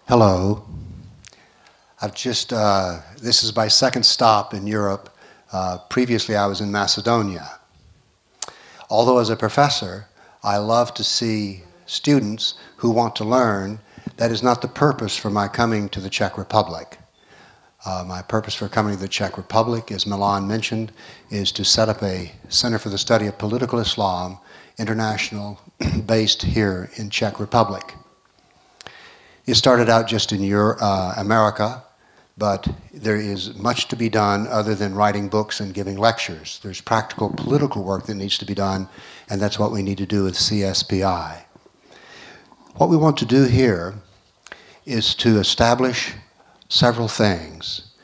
Hello. This is my second stop in Europe. Previously I was in Macedonia. Although as a professor, I love to see students who want to learn. That is not the purpose for my coming to the Czech Republic. My purpose for coming to the Czech Republic, as Milan mentioned, is to set up a Center for the Study of Political Islam, international, based here in Czech Republic. It started out just in America, but there is much to be done other than writing books and giving lectures. There's practical political work that needs to be done, and that's what we need to do with CSPI. What we want to do here is to establish several things.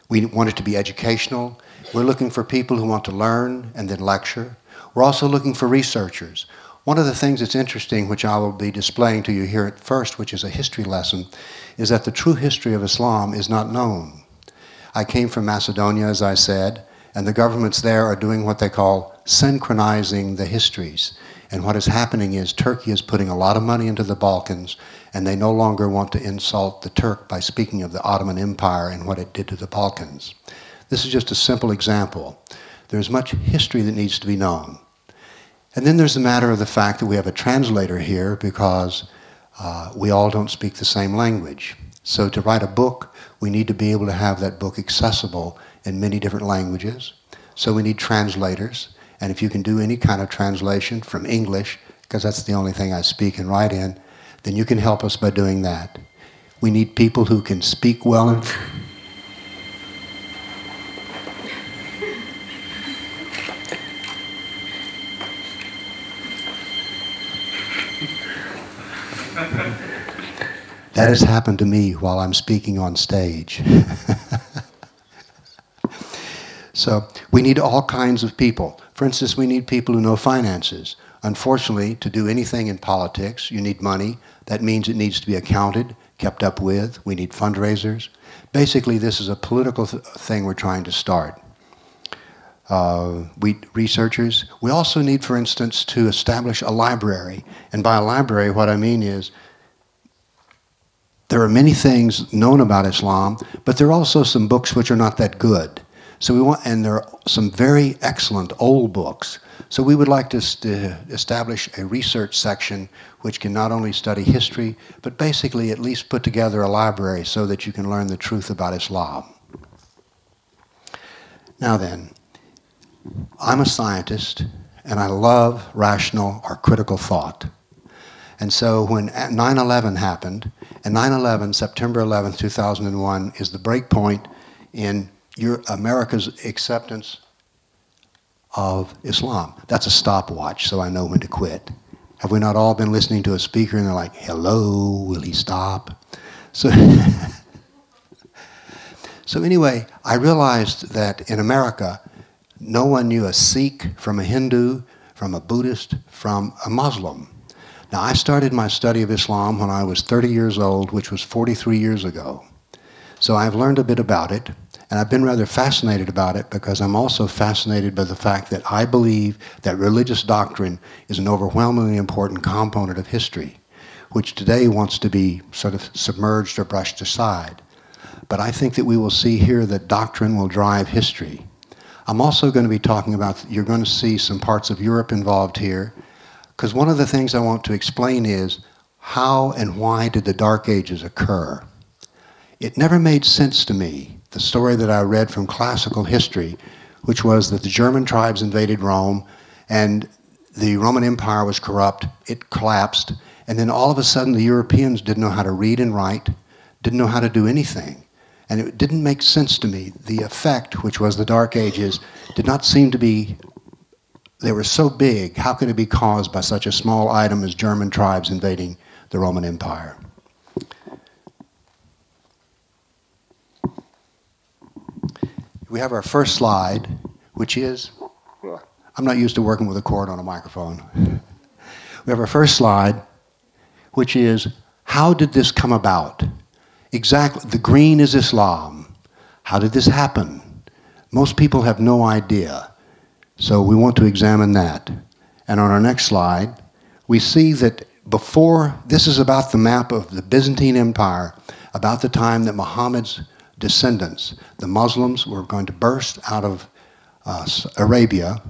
We want it to be educational. We're looking for people who want to learn and then lecture. We're also looking for researchers. One of the things that's interesting, which I will be displaying to you here at first, which is a history lesson, is that the true history of Islam is not known. I came from Macedonia, as I said, and the governments there are doing what they call synchronizing the histories. And what is happening is Turkey is putting a lot of money into the Balkans, and they no longer want to insult the Turk by speaking of the Ottoman Empire and what it did to the Balkans. This is just a simple example. There's much history that needs to be known. And then there's the matter of the fact that we have a translator here because we all don't speak the same language. So to write a book, we need to be able to have that book accessible in many different languages. So we need translators. And if you can do any kind of translation from English, because that's the only thing I speak and write in, then you can help us by doing that. We need people who can speak well and that has happened to me while I'm speaking on stage. So we need all kinds of people. For instance, we need people who know finances. Unfortunately, to do anything in politics, you need money. That means it needs to be accounted, kept up with. We need fundraisers. Basically, this is a political thing we're trying to start. Researchers. We also need, for instance, to establish a library. And by a library, what I mean is there are many things known about Islam, but there are also some books which are not that good. So we want, and there are some very excellent old books. So we would like to establish a research section which can not only study history, but basically at least put together a library so that you can learn the truth about Islam. Now then, I'm a scientist, and I love rational or critical thought. And so when 9/11 happened, and 9/11, September 11th, 2001, is the break point in America's acceptance of Islam. That's a stopwatch, so I know when to quit. Have we not all been listening to a speaker and they're like, hello, will he stop? So, so anyway, I realized that in America, no one knew a Sikh from a Hindu, from a Buddhist, from a Muslim. Now, I started my study of Islam when I was 30 years old, which was 43 years ago. So I've learned a bit about it, and I've been rather fascinated about it because I'm also fascinated by the fact that I believe that religious doctrine is an overwhelmingly important component of history, which today wants to be sort of submerged or brushed aside. But I think that we will see here that doctrine will drive history. I'm also going to be talking about, you're going to see some parts of Europe involved here, because one of the things I want to explain is how and why did the Dark Ages occur? It never made sense to me, the story that I read from classical history, which was that the German tribes invaded Rome and the Roman Empire was corrupt, it collapsed, and then all of a sudden the Europeans didn't know how to read and write, didn't know how to do anything. And it didn't make sense to me. The effect, which was the Dark Ages, did not seem to be, they were so big, how could it be caused by such a small item as German tribes invading the Roman Empire? We have our first slide, which is, I'm not used to working with a cord on a microphone. We have our first slide, which is, how did this come about? Exactly, the green is Islam. How did this happen? Most people have no idea. So we want to examine that. And on our next slide, we see that this is about the map of the Byzantine Empire, about the time that Muhammad's descendants, the Muslims, were going to burst out of Arabia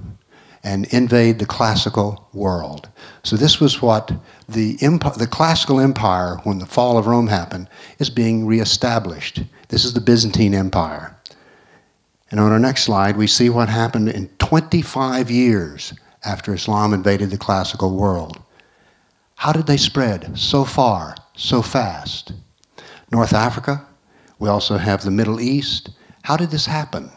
and invade the classical world. So this was what the classical empire, when the fall of Rome happened, is being reestablished. This is the Byzantine Empire. And on our next slide, we see what happened in 25 years after Islam invaded the classical world. How did they spread so far, so fast? North Africa, we also have the Middle East. How did this happen?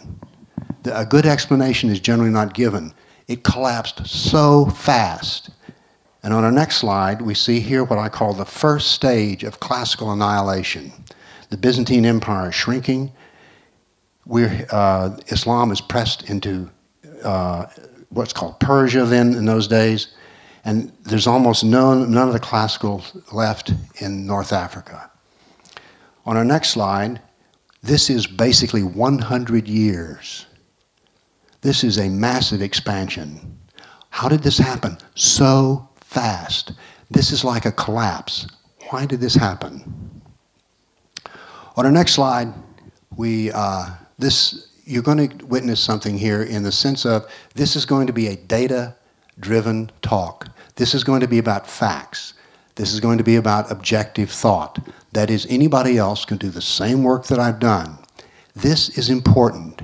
A good explanation is generally not given. It collapsed so fast. And on our next slide, we see here what I call the first stage of classical annihilation. The Byzantine Empire is shrinking. Islam is pressed into what's called Persia then in those days. And there's almost none of the classicals left in North Africa. On our next slide, this is basically 100 years. This is a massive expansion. How did this happen so fast? This is like a collapse. Why did this happen? On our next slide, you're going to witness something here in the sense of this is going to be a data-driven talk. This is going to be about facts. This is going to be about objective thought. That is, anybody else can do the same work that I've done. This is important.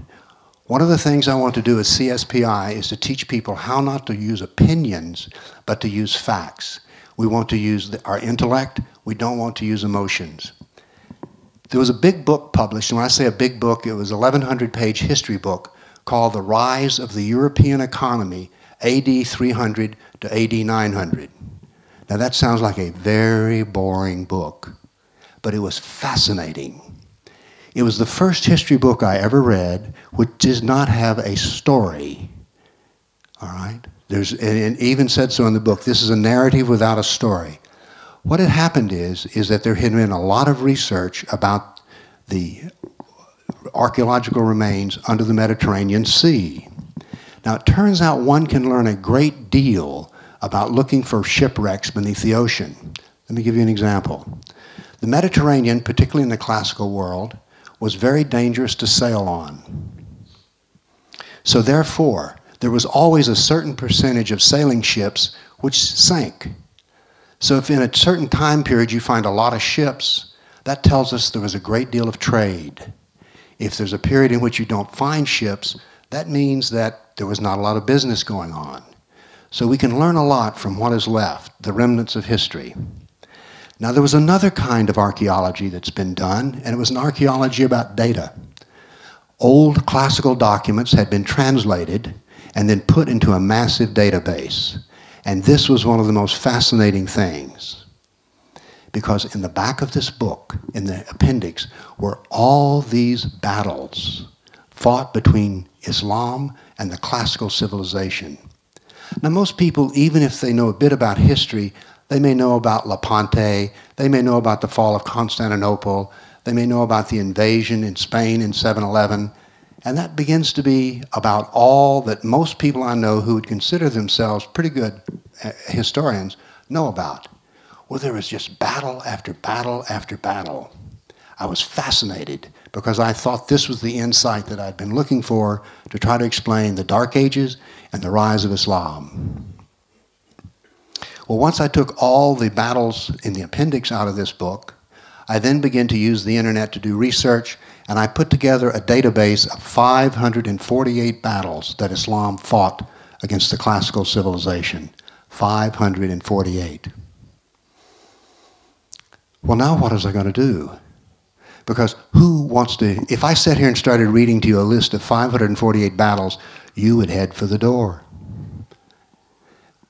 One of the things I want to do as CSPI is to teach people how not to use opinions, but to use facts. We want to use our intellect. We don't want to use emotions. There was a big book published, and when I say a big book, it was a 1,100-page history book called The Rise of the European Economy, AD 300 to AD 900. Now that sounds like a very boring book, but it was fascinating. It was the first history book I ever read which does not have a story. All right? And it even said so in the book, this is a narrative without a story. What had happened is that there had been a lot of research about the archaeological remains under the Mediterranean Sea. Now it turns out one can learn a great deal about looking for shipwrecks beneath the ocean. Let me give you an example. The Mediterranean, particularly in the classical world, was very dangerous to sail on. So therefore, there was always a certain percentage of sailing ships which sank. So if in a certain time period you find a lot of ships, that tells us there was a great deal of trade. If there's a period in which you don't find ships, that means that there was not a lot of business going on. So we can learn a lot from what is left, the remnants of history. Now there was another kind of archaeology that's been done, and it was an archaeology about data. Old classical documents had been translated and then put into a massive database. And this was one of the most fascinating things, because in the back of this book, in the appendix, were all these battles fought between Islam and the classical civilization. Now most people, even if they know a bit about history, they may know about Lepanto, they may know about the fall of Constantinople, they may know about the invasion in Spain in 711, and that begins to be about all that most people I know who would consider themselves pretty good historians know about. Well, there was just battle after battle after battle. I was fascinated because I thought this was the insight that I'd been looking for to try to explain the Dark Ages and the rise of Islam. Well, once I took all the battles in the appendix out of this book, I then began to use the internet to do research, and I put together a database of 548 battles that Islam fought against the classical civilization. 548. Well, now what was I going to do? Because who wants to, if I sat here and started reading to you a list of 548 battles, you would head for the door.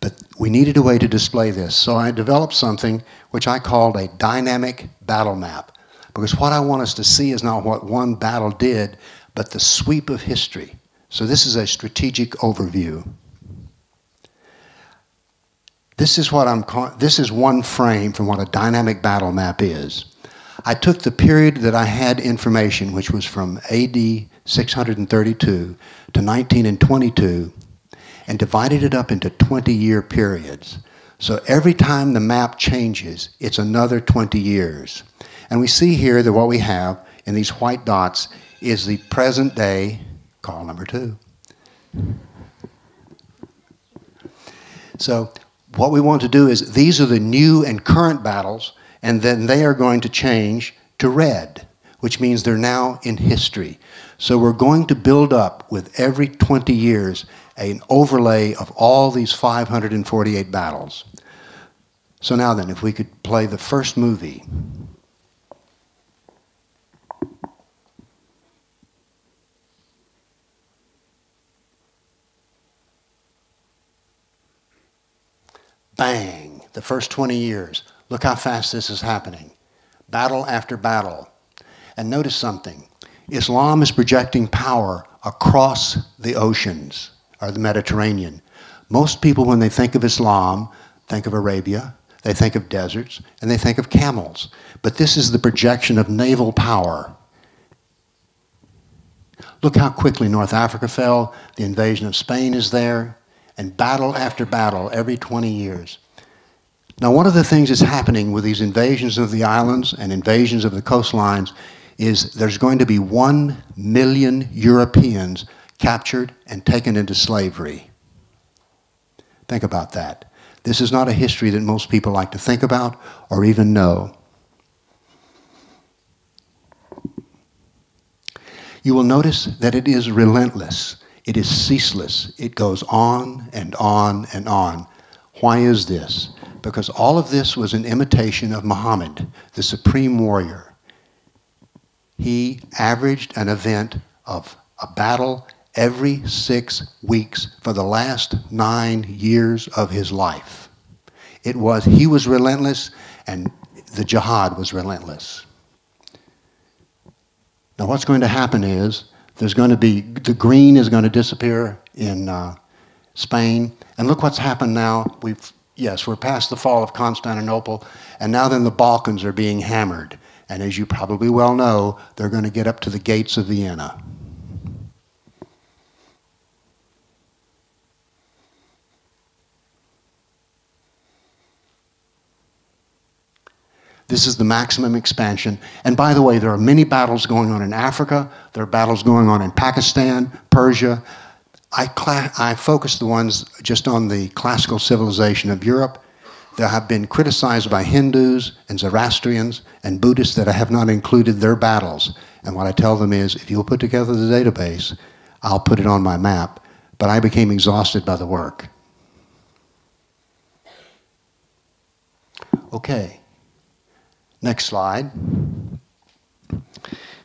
But we needed a way to display this, so I developed something which I called a dynamic battle map. Because what I want us to see is not what one battle did, but the sweep of history. So this is a strategic overview. This is one frame from what a dynamic battle map is. I took the period that I had information, which was from AD 632 to 1922, and divided it up into 20-year periods. So every time the map changes, it's another 20 years. And we see here that what we have in these white dots is the present day, call number 2. So what we want to do is, these are the new and current battles, and then they are going to change to red, which means they're now in history. So we're going to build up with every 20 years an overlay of all these 548 battles. So now then, if we could play the first movie. Bang, the first 20 years. Look how fast this is happening. Battle after battle. And notice something. Islam is projecting power across the oceans, or the Mediterranean. Most people, when they think of Islam, think of Arabia, they think of deserts, and they think of camels. But this is the projection of naval power. Look how quickly North Africa fell. The invasion of Spain is there. And battle after battle every 20 years. Now, one of the things that's happening with these invasions of the islands and invasions of the coastlines is there's going to be 1 million Europeans captured and taken into slavery. Think about that. This is not a history that most people like to think about or even know. You will notice that it is relentless. It is ceaseless. It goes on and on and on. Why is this? Because all of this was an imitation of Muhammad, the supreme warrior. He averaged an event of a battle every 6 weeks for the last 9 years of his life. He was relentless, and the jihad was relentless. Now what's going to happen is, there's going to be, the green is going to disappear in Spain. And look what's happened now. We're past the fall of Constantinople, and now then the Balkans are being hammered. And as you probably well know, they're going to get up to the gates of Vienna. This is the maximum expansion. And by the way, there are many battles going on in Africa. There are battles going on in Pakistan, Persia. I focus the ones just on the classical civilization of Europe. They have been criticized by Hindus and Zoroastrians and Buddhists that I have not included their battles. And what I tell them is, if you'll put together the database, I'll put it on my map. But I became exhausted by the work. Okay. Next slide.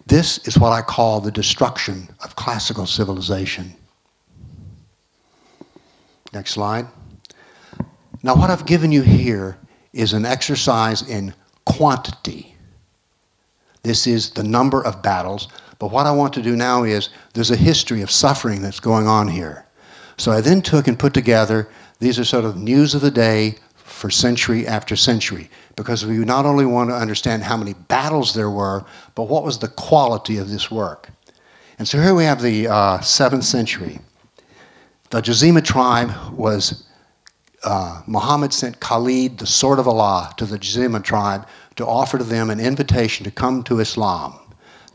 This is what I call the destruction of classical civilization. Next slide. Now what I've given you here is an exercise in quantity. This is the number of battles, but what I want to do now is, there's a history of suffering that's going on here. So I then took and put together, these are sort of news of the day for century after century, because we not only want to understand how many battles there were, but what was the quality of this work. And so here we have the 7th century. The Jazima tribe was, Muhammad sent Khalid, the sword of Allah, to the Jazima tribe to offer to them an invitation to come to Islam.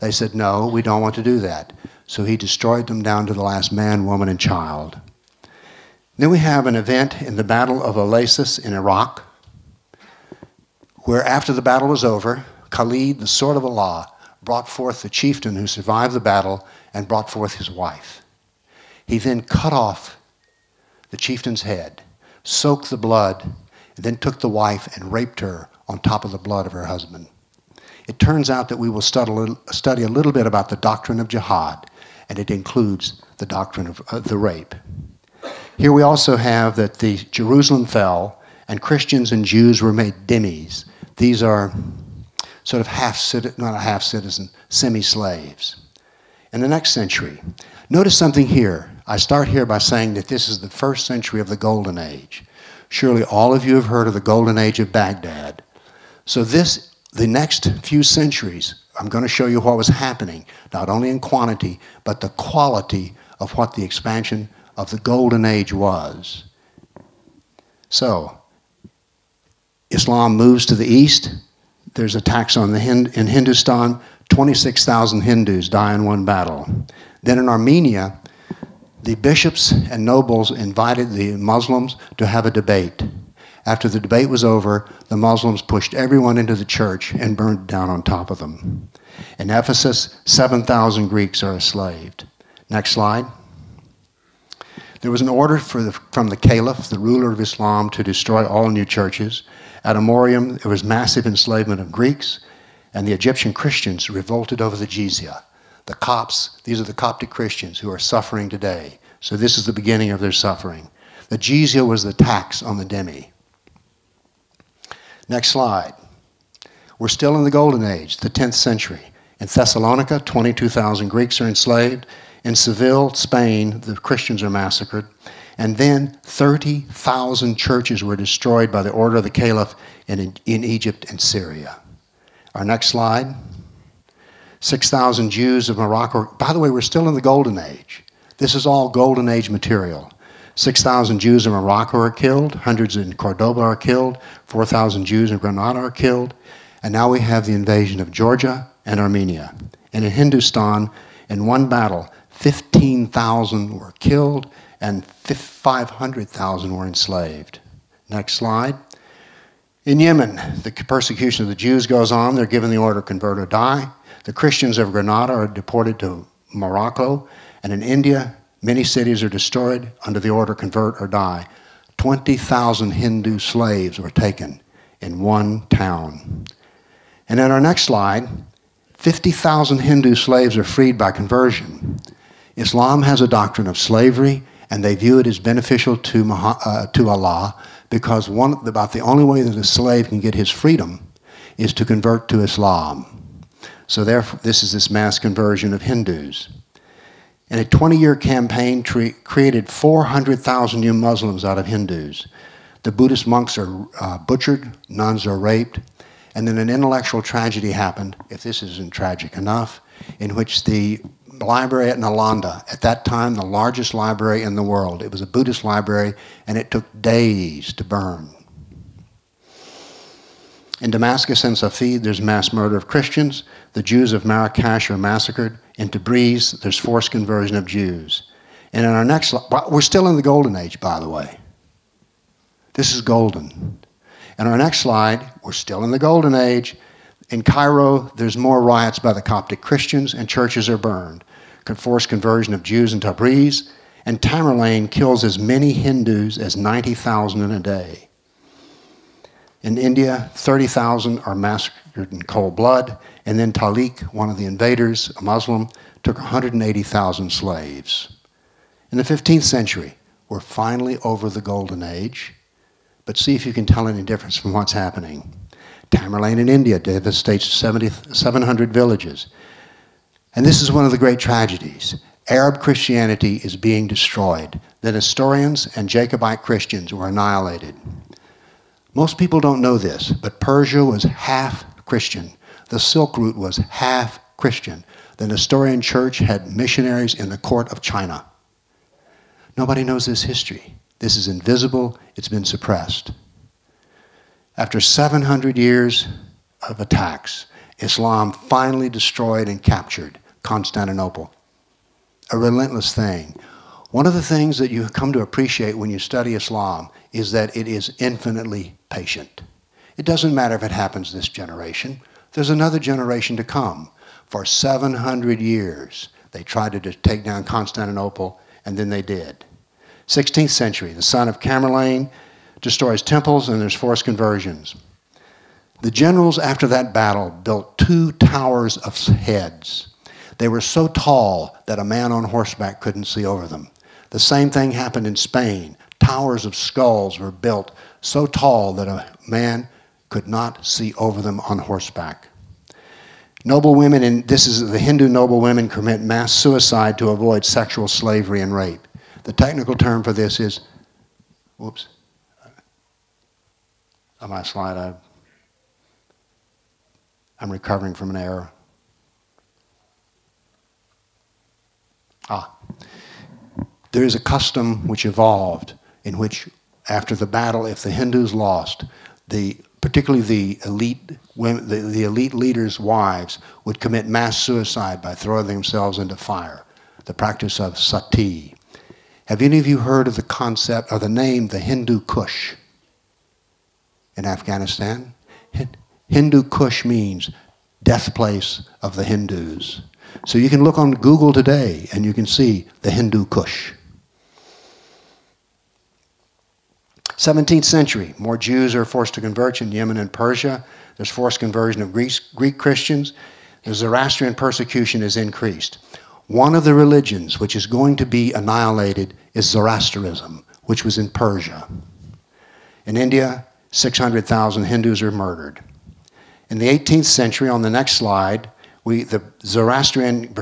They said, no, we don't want to do that. So he destroyed them down to the last man, woman, and child. Then we have an event in the Battle of Oasis in Iraq, where after the battle was over, Khalid, the sword of Allah, brought forth the chieftain who survived the battle and brought forth his wife. He then cut off the chieftain's head, soaked the blood, and then took the wife and raped her on top of the blood of her husband. It turns out that we will study a little bit about the doctrine of jihad, and it includes the doctrine of the rape. Here we also have that the Jerusalem fell, and Christians and Jews were made dhimmis. These are sort of not a half-citizen, semi-slaves. In the next century, notice something here. I start here by saying that this is the 1st century of the Golden Age. Surely all of you have heard of the Golden Age of Baghdad. So the next few centuries, I'm going to show you what was happening, not only in quantity, but the quality of what the expansion of the Golden Age was. So, Islam moves to the east. There's attacks on in Hindustan. 26,000 Hindus die in one battle. Then in Armenia, the bishops and nobles invited the Muslims to have a debate. After the debate was over, the Muslims pushed everyone into the church and burned down on top of them. In Ephesus, 7,000 Greeks are enslaved. Next slide. There was an order from the Caliph, the ruler of Islam, to destroy all new churches. At Amorium, there was massive enslavement of Greeks, and the Egyptian Christians revolted over the jizya. The Copts, these are the Coptic Christians who are suffering today. So this is the beginning of their suffering. The jizya was the tax on the dhimmi. Next slide. We're still in the Golden Age, the 10th century. In Thessalonica, 22,000 Greeks are enslaved. In Seville, Spain, the Christians are massacred. And then 30,000 churches were destroyed by the order of the Caliph in Egypt and Syria. Our next slide. 6,000 Jews of Morocco. By the way, we're still in the Golden Age. This is all Golden Age material. 6,000 Jews in Morocco are killed. Hundreds in Cordoba are killed. 4,000 Jews in Granada are killed. And now we have the invasion of Georgia and Armenia. And in Hindustan, in one battle, 15,000 were killed and 500,000 were enslaved. Next slide. In Yemen, the persecution of the Jews goes on. They're given the order, convert or die. The Christians of Granada are deported to Morocco. And in India, many cities are destroyed under the order, convert or die. 20,000 Hindu slaves were taken in one town. And in our next slide, 50,000 Hindu slaves are freed by conversion. Islam has a doctrine of slavery, and they view it as beneficial to Allah, because about the only way that a slave can get his freedom is to convert to Islam. So therefore, this is this mass conversion of Hindus. And a 20-year campaign created 400,000 new Muslims out of Hindus. The Buddhist monks are butchered, nuns are raped, and then an intellectual tragedy happened, if this isn't tragic enough, in which the library at Nalanda, at that time the largest library in the world, it was a Buddhist library, and it took days to burn. In Damascus and Safed, there's mass murder of Christians. The Jews of Marrakesh are massacred. In Tabriz, there's forced conversion of Jews. And in our next slide, we're still in the Golden Age, by the way. This is golden. In our next slide, we're still in the Golden Age. In Cairo, there's more riots by the Coptic Christians, and churches are burned. Forced conversion of Jews in Tabriz, and Tamerlane kills as many Hindus as 90,000 in a day. In India, 30,000 are massacred in cold blood, and then Talik, one of the invaders, a Muslim, took 180,000 slaves. In the 15th century, we're finally over the Golden Age, but see if you can tell any difference from what's happening. Tamerlane in India devastates 700 villages. And this is one of the great tragedies. Arab Christianity is being destroyed. The Nestorians and Jacobite Christians were annihilated. Most people don't know this, but Persia was half Christian. The Silk Route was half Christian. The Nestorian church had missionaries in the court of China. Nobody knows this history. This is invisible. It's been suppressed. After 700 years of attacks, Islam finally destroyed and captured Constantinople. A relentless thing. One of the things that you come to appreciate when you study Islam is that it is infinitely patient. It doesn't matter if it happens this generation. There's another generation to come. For 700 years, they tried to take down Constantinople, and then they did. 16th century, the son of Tamerlane destroys temples, and there's forced conversions. The generals after that battle built 2 towers of heads. They were so tall that a man on horseback couldn't see over them. The same thing happened in Spain. Towers of skulls were built so tall that a man could not see over them on horseback. Noble women, and this is the Hindu noble women, commit mass suicide to avoid sexual slavery and rape. The technical term for this is, whoops, on my slide, I'm recovering from an error. There is a custom which evolved in which, after the battle, if the Hindus lost, the particularly the elite women, the elite leaders' wives, would commit mass suicide by throwing themselves into fire, the practice of sati. Have any of you heard of the concept, or the name, the Hindu Kush in Afghanistan? Hindu Kush means death place of the Hindus. So you can look on Google today and you can see the Hindu Kush. 17th century, more Jews are forced to convert in Yemen and Persia. There's forced conversion of Greek Christians. The Zoroastrian persecution is increased. One of the religions which is going to be annihilated is Zoroastrianism, which was in Persia. In India, 600,000 Hindus are murdered. In the 18th century, on the next slide, the Zoroastrian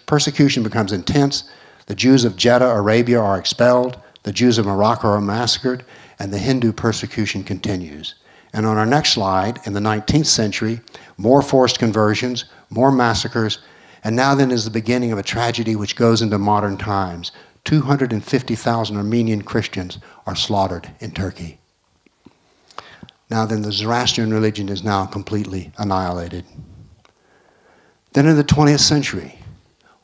persecution becomes intense. The Jews of Jeddah, Arabia are expelled. The Jews of Morocco are massacred. And the Hindu persecution continues. And on our next slide, in the 19th century, more forced conversions, more massacres, and now then is the beginning of a tragedy which goes into modern times. 250,000 Armenian Christians are slaughtered in Turkey. Now then, the Zoroastrian religion is now completely annihilated. Then in the 20th century,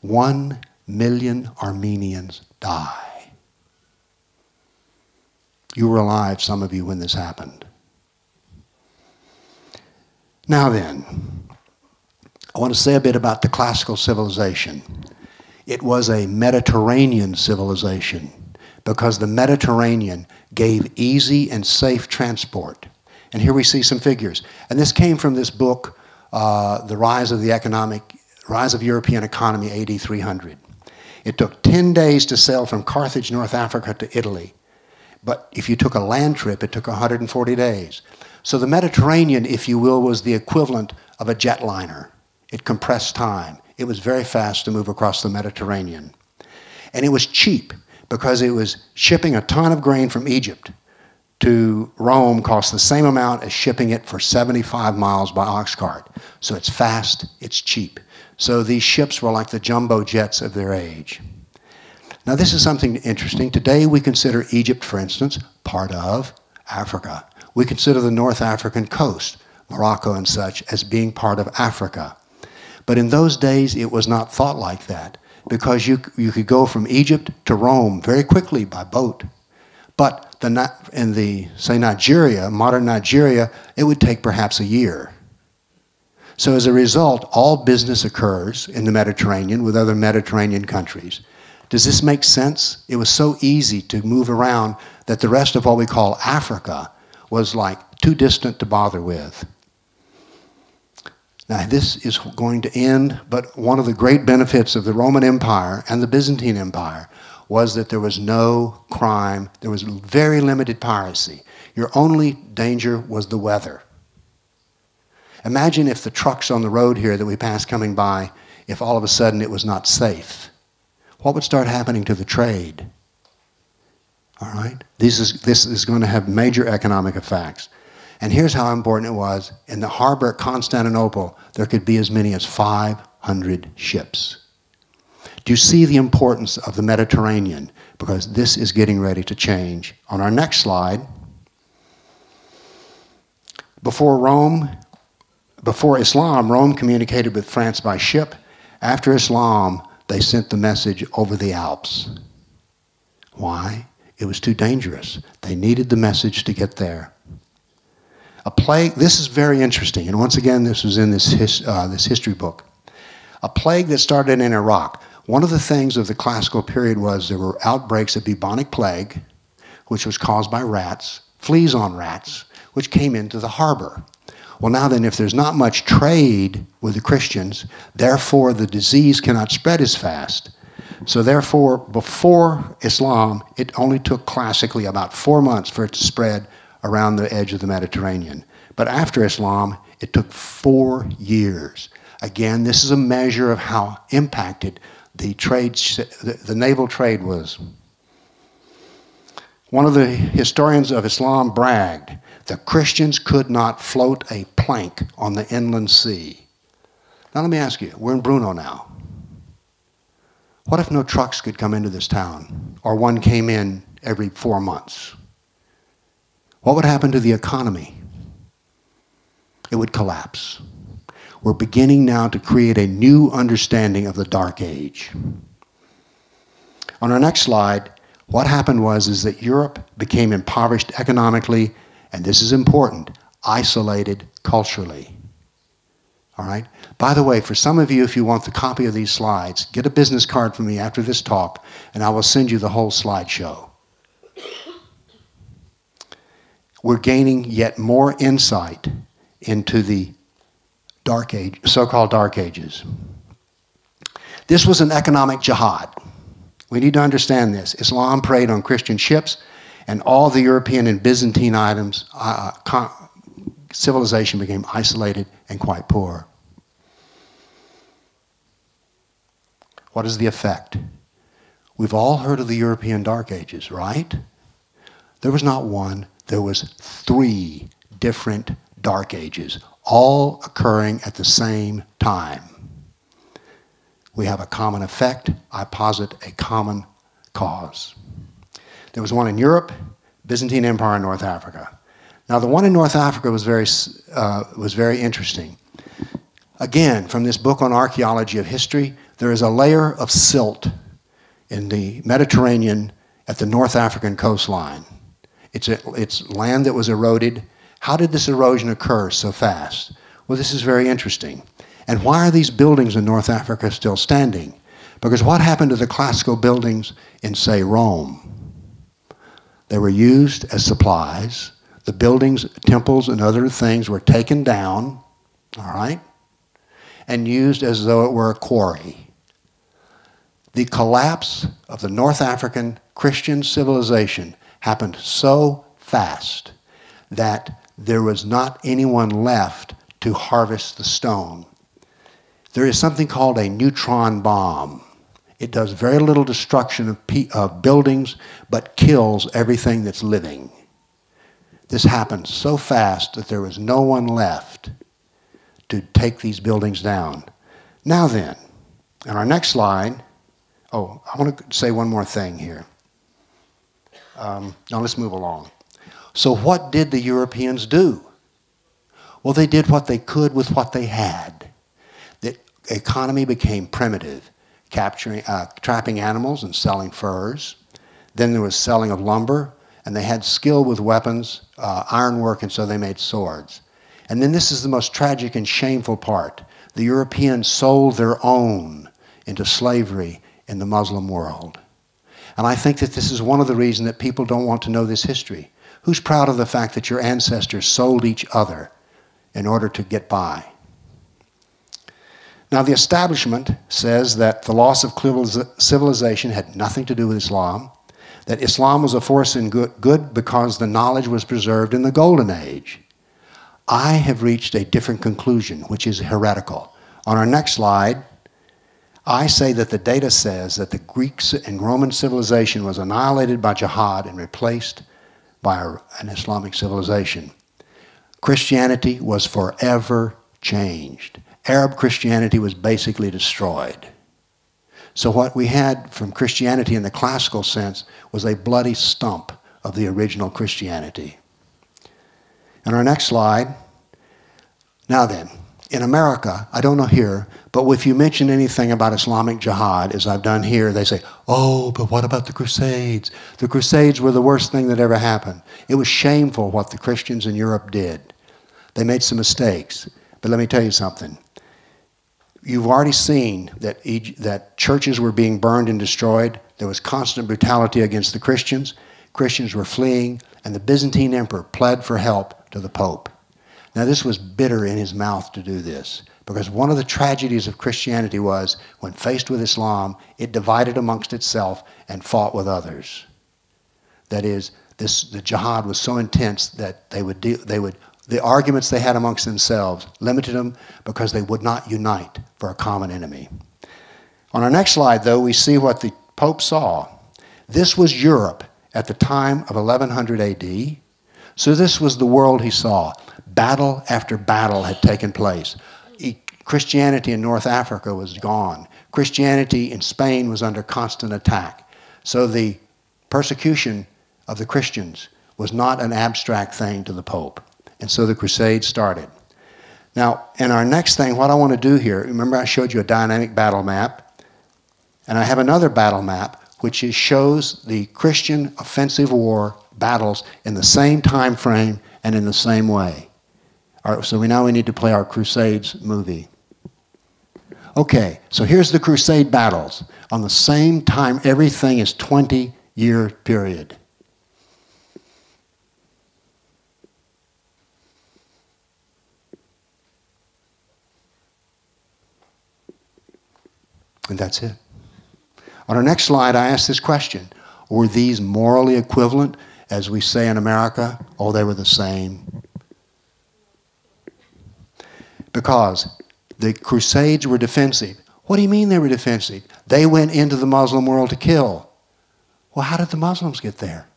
1 million Armenians die. You were alive, some of you, when this happened. Now then, I want to say a bit about the classical civilization. It was a Mediterranean civilization because the Mediterranean gave easy and safe transport. And here we see some figures. And this came from this book, The Rise of European Economy, AD 300. It took 10 days to sail from Carthage, North Africa, to Italy. But if you took a land trip, it took 140 days. So the Mediterranean, if you will, was the equivalent of a jetliner. It compressed time. It was very fast to move across the Mediterranean. And it was cheap because it was shipping a ton of grain from Egypt to Rome cost the same amount as shipping it for 75 miles by ox cart. So it's fast, it's cheap. So these ships were like the jumbo jets of their age. Now this is something interesting. Today we consider Egypt, for instance, part of Africa. We consider the North African coast, Morocco and such, as being part of Africa. But in those days it was not thought like that because you could go from Egypt to Rome very quickly by boat. But in say Nigeria, modern Nigeria, it would take perhaps a year. So as a result, all business occurs in the Mediterranean with other Mediterranean countries. Does this make sense? It was so easy to move around that the rest of what we call Africa was like too distant to bother with. Now this is going to end, but one of the great benefits of the Roman Empire and the Byzantine Empire was that there was no crime, there was very limited piracy. Your only danger was the weather. Imagine if the trucks on the road here that we pass coming by, if all of a sudden it was not safe. What would start happening to the trade? All right? This is going to have major economic effects. And here's how important it was. In the harbor at Constantinople, there could be as many as 500 ships. Do you see the importance of the Mediterranean? Because this is getting ready to change. On our next slide, before Islam, Rome communicated with France by ship. After Islam, they sent the message over the Alps. Why? It was too dangerous. They needed the message to get there. A plague, this is very interesting, and once again, this was in this history book. A plague that started in Iraq. One of the things of the classical period was there were outbreaks of bubonic plague, which was caused by rats, fleas on rats, which came into the harbor. Well, now then, if there's not much trade with the Christians, therefore the disease cannot spread as fast. So therefore, before Islam, it only took classically about 4 months for it to spread around the edge of the Mediterranean. But after Islam, it took 4 years. Again, this is a measure of how impacted the naval trade was. One of the historians of Islam bragged, the Christians could not float a plank on the inland sea. Now let me ask you, we're in Bruno now. What if no trucks could come into this town, or one came in every 4 months? What would happen to the economy? it would collapse. We're beginning now to create a new understanding of the Dark Age. On our next slide, what happened is that Europe became impoverished economically, and this is important, isolated culturally. All right? By the way, for some of you, if you want the copy of these slides, get a business card from me after this talk, and I will send you the whole slideshow. We're gaining yet more insight into the Dark Age, so-called Dark Ages. This was an economic jihad. We need to understand this. Islam preyed on Christian ships, and all the European and Byzantine items, civilization became isolated and quite poor. What is the effect? We've all heard of the European Dark Ages, right? There was not one, there was 3 different Dark Ages, all occurring at the same time. We have a common effect. I posit a common cause. There was one in Europe, Byzantine Empire in North Africa. Now, the one in North Africa was very interesting. Again, from this book on archaeology of history, there is a layer of silt in the Mediterranean at the North African coastline. It's land that was eroded. How did this erosion occur so fast? Well, this is very interesting. And why are these buildings in North Africa still standing? Because what happened to the classical buildings in, say, Rome? They were used as supplies. The buildings, temples, and other things were taken down, all right, and used as though it were a quarry. The collapse of the North African Christian civilization happened so fast that there was not anyone left to harvest the stone. There is something called a neutron bomb. It does very little destruction of buildings, but kills everything that's living. This happened so fast that there was no one left to take these buildings down. Now then, on our next slide, oh, I want to say one more thing here. Now let's move along. So what did the Europeans do? Well, they did what they could with what they had. The economy became primitive, trapping animals and selling furs. Then there was selling of lumber, and they had skill with weapons, ironwork, and so they made swords. And then this is the most tragic and shameful part. The Europeans sold their own into slavery in the Muslim world. And I think that this is one of the reasons that people don't want to know this history. Who's proud of the fact that your ancestors sold each other in order to get by? Now, the establishment says that the loss of civilization had nothing to do with Islam, that Islam was a force in good because the knowledge was preserved in the Golden Age. I have reached a different conclusion, which is heretical. On our next slide, I say that the data says that the Greek and Roman civilization was annihilated by jihad and replaced by an Islamic civilization. Christianity was forever changed. Arab Christianity was basically destroyed. So what we had from Christianity in the classical sense was a bloody stump of the original Christianity. On our next slide, now then, in America, I don't know here, but if you mention anything about Islamic jihad, as I've done here, they say, oh, but what about the Crusades? The Crusades were the worst thing that ever happened. It was shameful what the Christians in Europe did. They made some mistakes. But let me tell you something. You've already seen that churches were being burned and destroyed. There was constant brutality against the Christians. Christians were fleeing, and the Byzantine emperor pled for help to the Pope. Now, this was bitter in his mouth to do this, because one of the tragedies of Christianity was, when faced with Islam, it divided amongst itself and fought with others. That is, the jihad was so intense that the arguments they had amongst themselves limited them because they would not unite for a common enemy. On our next slide, though, we see what the Pope saw. This was Europe at the time of 1100 AD. So this was the world he saw. Battle after battle had taken place. Christianity in North Africa was gone. Christianity in Spain was under constant attack. So the persecution of the Christians was not an abstract thing to the Pope. And so the Crusades started. Now, in our next thing, what I want to do here, remember I showed you a dynamic battle map, and I have another battle map which shows the Christian offensive war battles in the same time frame and in the same way. All right, so now we need to play our Crusades movie. Okay, so here's the Crusade battles. On the same time, everything is 20-year period. And that's it. On our next slide, I asked this question. Were these morally equivalent, as we say in America? Oh, they were the same. Because the Crusades were defensive. What do you mean they were defensive? They went into the Muslim world to kill. Well, how did the Muslims get there?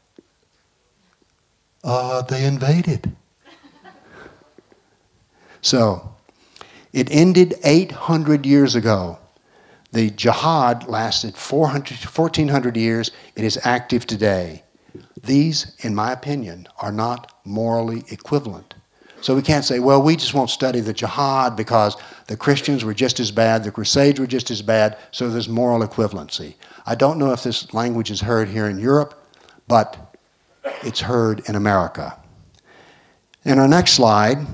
They invaded. So, it ended 800 years ago. The jihad lasted 1,400 years. It is active today. These, in my opinion, are not morally equivalent. So we can't say, well, we just won't study the jihad because the Christians were just as bad, the Crusades were just as bad, so there's moral equivalency. I don't know if this language is heard here in Europe, but it's heard in America. In our next slide,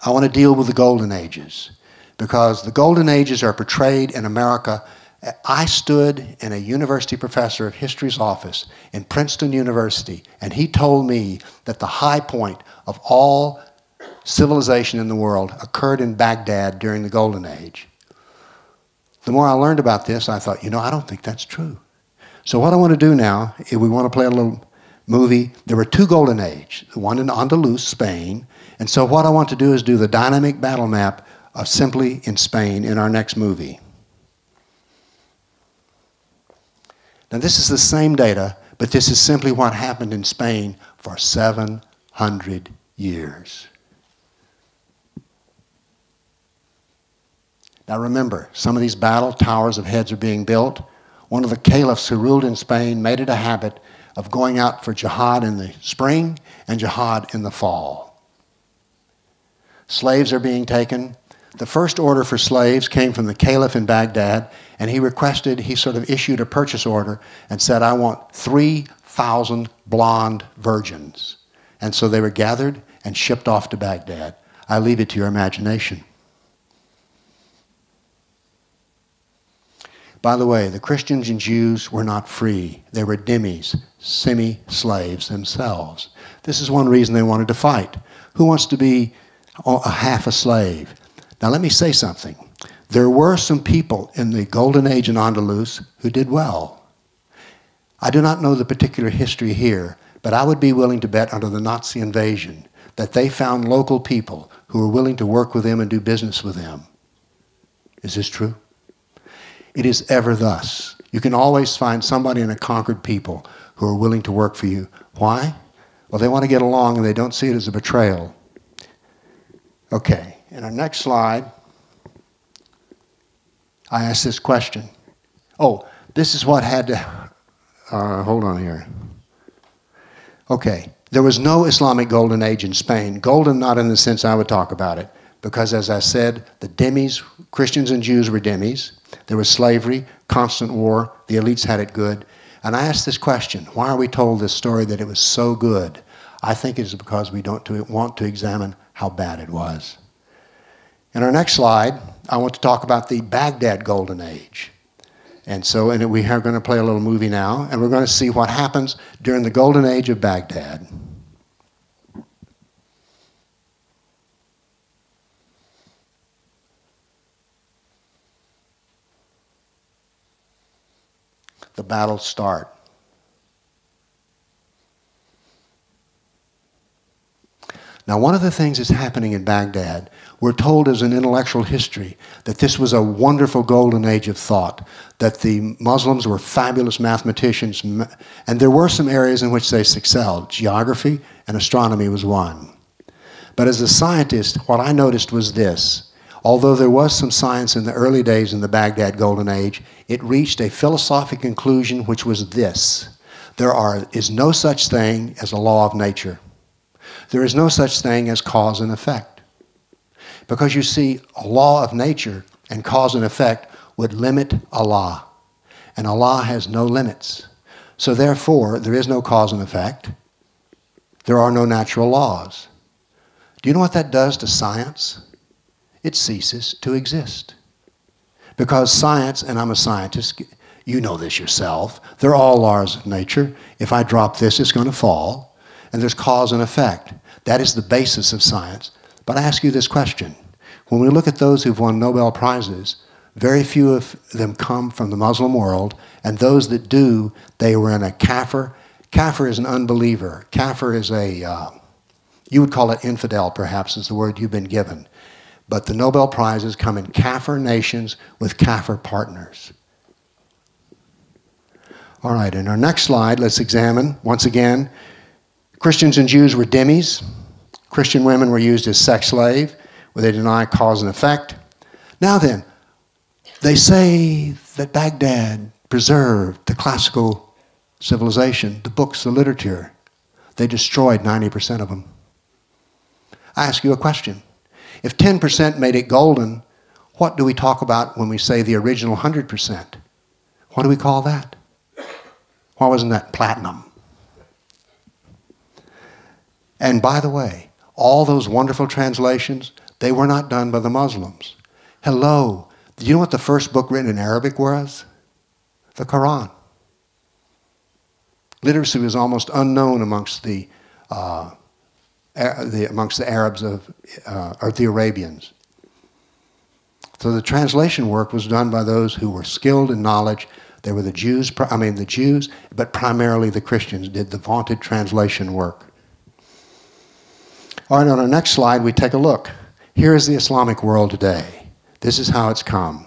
I want to deal with the Golden Ages, because the Golden Ages are portrayed in America. I stood in a university professor of history's office in Princeton University, and he told me that the high point of all civilization in the world occurred in Baghdad during the Golden Age. The more I learned about this, I thought, I don't think that's true. So what I want to do now, if we want to play a little movie, there were two Golden Ages, the one in Andalus, Spain, and so what I want to do is do the dynamic battle map of simply in Spain in our next movie. Now this is the same data, but this is simply what happened in Spain for 700 years. Now remember, some of these battle towers of heads are being built. One of the caliphs who ruled in Spain made it a habit of going out for jihad in the spring and jihad in the fall. Slaves are being taken. The first order for slaves came from the caliph in Baghdad, and he sort of issued a purchase order and said, I want 3,000 blonde virgins. And so they were gathered and shipped off to Baghdad. I leave it to your imagination. By the way, the Christians and Jews were not free. They were dhimmis, semi-slaves themselves. This is one reason they wanted to fight. Who wants to be a half a slave? Now let me say something. There were some people in the Golden Age in Andalus who did well. I do not know the particular history here, but I would be willing to bet under the Nazi invasion that they found local people who were willing to work with them and do business with them. Is this true? It is ever thus. You can always find somebody in a conquered people who are willing to work for you. Why? Well, they want to get along and they don't see it as a betrayal. Okay. In our next slide, I asked this question. Oh, this is what had to, hold on here. Okay, there was no Islamic Golden Age in Spain. Golden not in the sense I would talk about it, because as I said, the dhimmis, Christians and Jews were dhimmis. There was slavery, constant war, the elites had it good. And I asked this question, why are we told this story that it was so good? I think it is because we don't want to examine how bad it was. In our next slide, I want to talk about the Baghdad Golden Age. And we are going to play a little movie now, and we're going to see what happens during the Golden Age of Baghdad. The battles start. Now, one of the things that's happening in Baghdad, we're told as an intellectual history that this was a wonderful golden age of thought, that the Muslims were fabulous mathematicians, and there were some areas in which they excelled. Geography and astronomy was one. But as a scientist, what I noticed was this. Although there was some science in the early days in the Baghdad Golden Age, it reached a philosophic conclusion which was this. There is no such thing as a law of nature. There is no such thing as cause and effect. Because you see, a law of nature and cause and effect would limit Allah. And Allah has no limits. So therefore, there is no cause and effect. There are no natural laws. Do you know what that does to science? It ceases to exist. Because science, and I'm a scientist, you know this yourself, they're all laws of nature. If I drop this, it's going to fall. And there's cause and effect. That is the basis of science. But I ask you this question. When we look at those who've won Nobel Prizes, very few of them come from the Muslim world, and those that do, they were in a kafir. Kafir is an unbeliever. Kafir is you would call it infidel, perhaps, is the word you've been given. But the Nobel Prizes come in kafir nations with kafir partners. All right, in our next slide, let's examine, once again, Christians and Jews were dhimmis. Christian women were used as sex slaves, where they deny cause and effect. Now then, they say that Baghdad preserved the classical civilization, the books, the literature. They destroyed 90% of them. I ask you a question. If 10% made it golden, what do we talk about when we say the original 100%? What do we call that? Why wasn't that platinum? And by the way, all those wonderful translations, they were not done by the Muslims. Hello, do you know what the first book written in Arabic was? The Quran. Literacy was almost unknown amongst the Arabs or the Arabians. So the translation work was done by those who were skilled in knowledge. They were the Jews, but primarily the Christians did the vaunted translation work. All right, on our next slide, we take a look. Here is the Islamic world today. This is how it's come.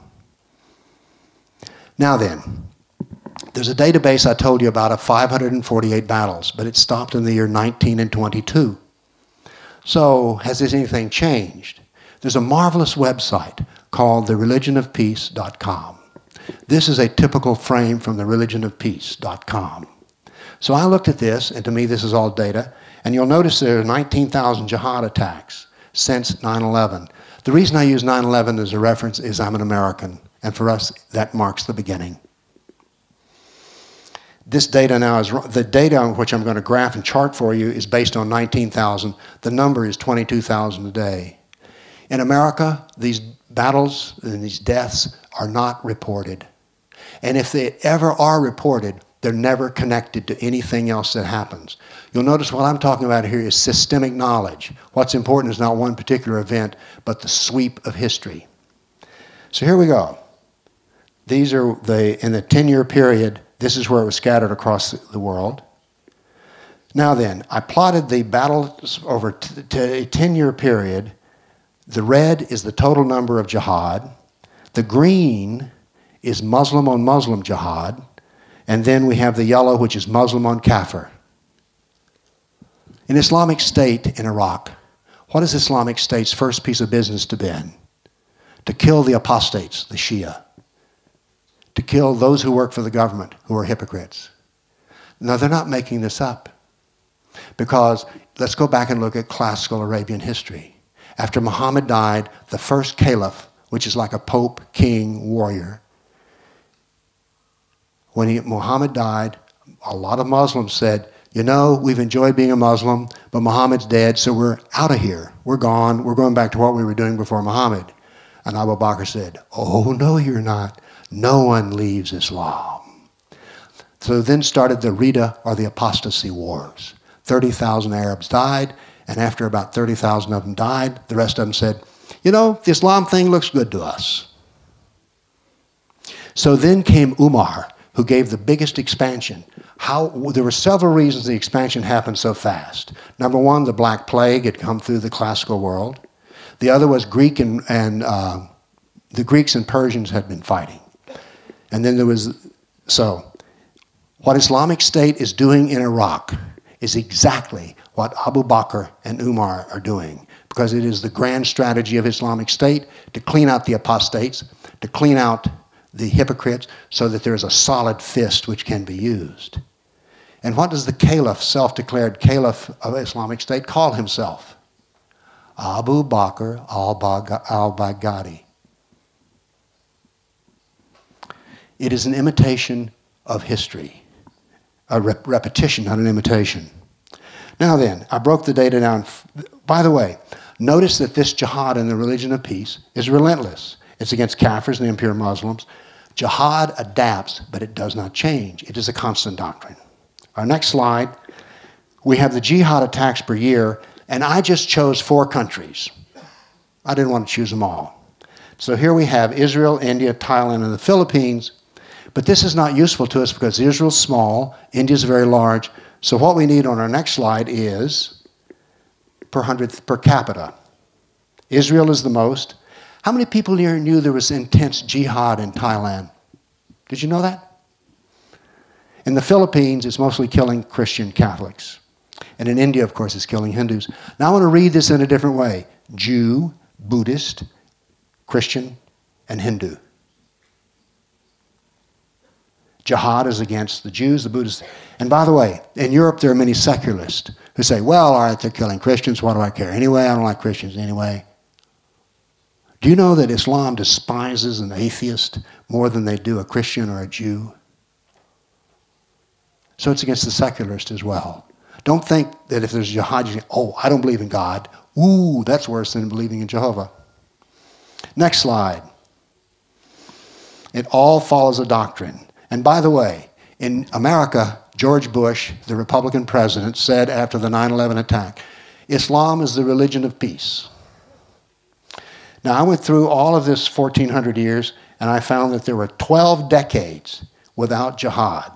Now then, there's a database I told you about of 548 battles, but it stopped in the year 1922. So, has anything changed? There's a marvelous website called thereligionofpeace.com. This is a typical frame from thereligionofpeace.com. So I looked at this, and to me this is all data, and you'll notice there are 19,000 jihad attacks since 9/11. The reason I use 9/11 as a reference is I'm an American, and for us that marks the beginning. This data now is, the data on which I'm going to graph and chart for you is based on 19,000. The number is 22,000 a day. In America, these battles and these deaths are not reported. And if they ever are reported, they're never connected to anything else that happens. You'll notice what I'm talking about here is systemic knowledge. What's important is not one particular event, but the sweep of history. So here we go. These are in the 10-year period, this is where it was scattered across the world. Now then, I plotted the battles over a 10-year period. The red is the total number of jihad. The green is Muslim on Muslim jihad. And then we have the yellow, which is Muslim on Kafir. In Islamic State in Iraq, what is Islamic State's first piece of business to be? To kill the apostates, the Shia. To kill those who work for the government, who are hypocrites. Now, they're not making this up. Because let's go back and look at classical Arabian history. After Muhammad died, the first caliph, which is like a pope, king, warrior, when Muhammad died, a lot of Muslims said, you know, we've enjoyed being a Muslim, but Muhammad's dead, so we're out of here. We're gone. We're going back to what we were doing before Muhammad. And Abu Bakr said, oh, no, you're not. No one leaves Islam. So then started the Ridda, or the apostasy wars. 30,000 Arabs died, and after about 30,000 of them died, the rest of them said, you know, the Islam thing looks good to us. So then came Umar, who gave the biggest expansion. There were several reasons the expansion happened so fast. Number one, the Black Plague had come through the classical world. The other was the Greeks and Persians had been fighting. And then there was, so what Islamic State is doing in Iraq is exactly what Abu Bakr and Umar are doing, because it is the grand strategy of Islamic State to clean out the apostates, to clean out the hypocrites, so that there is a solid fist which can be used. And what does the caliph, self-declared caliph of Islamic State, call himself? Abu Bakr al-Baghdadi. It is an imitation of history, a repetition, not an imitation. Now then, I broke the data down. By the way, notice that this jihad in the religion of peace is relentless. It's against Kafirs and impure Muslims. Jihad adapts, but it does not change. It is a constant doctrine. Our next slide, we have the jihad attacks per year, and I just chose 4 countries. I didn't want to choose them all. So here we have Israel, India, Thailand, and the Philippines. But this is not useful to us because Israel's small, India's very large. So what we need on our next slide is per capita. Israel is the most. How many people here knew there was intense jihad in Thailand? Did you know that? In the Philippines, it's mostly killing Christian Catholics. And in India, of course, it's killing Hindus. Now I want to read this in a different way. Jew, Buddhist, Christian, and Hindu. Jihad is against the Jews, the Buddhists. And by the way, in Europe there are many secularists who say, well, all right, they're killing Christians, what do I care? Anyway, I don't like Christians anyway. Do you know that Islam despises an atheist more than they do a Christian or a Jew? So it's against the secularist as well. Don't think that if there's jihad, you say, oh, I don't believe in God. Ooh, that's worse than believing in Jehovah. Next slide. It all follows a doctrine. And by the way, in America, George Bush, the Republican president, said after the 9/11 attack, Islam is the religion of peace. Now, I went through all of this 1,400 years, and I found that there were 12 decades without jihad.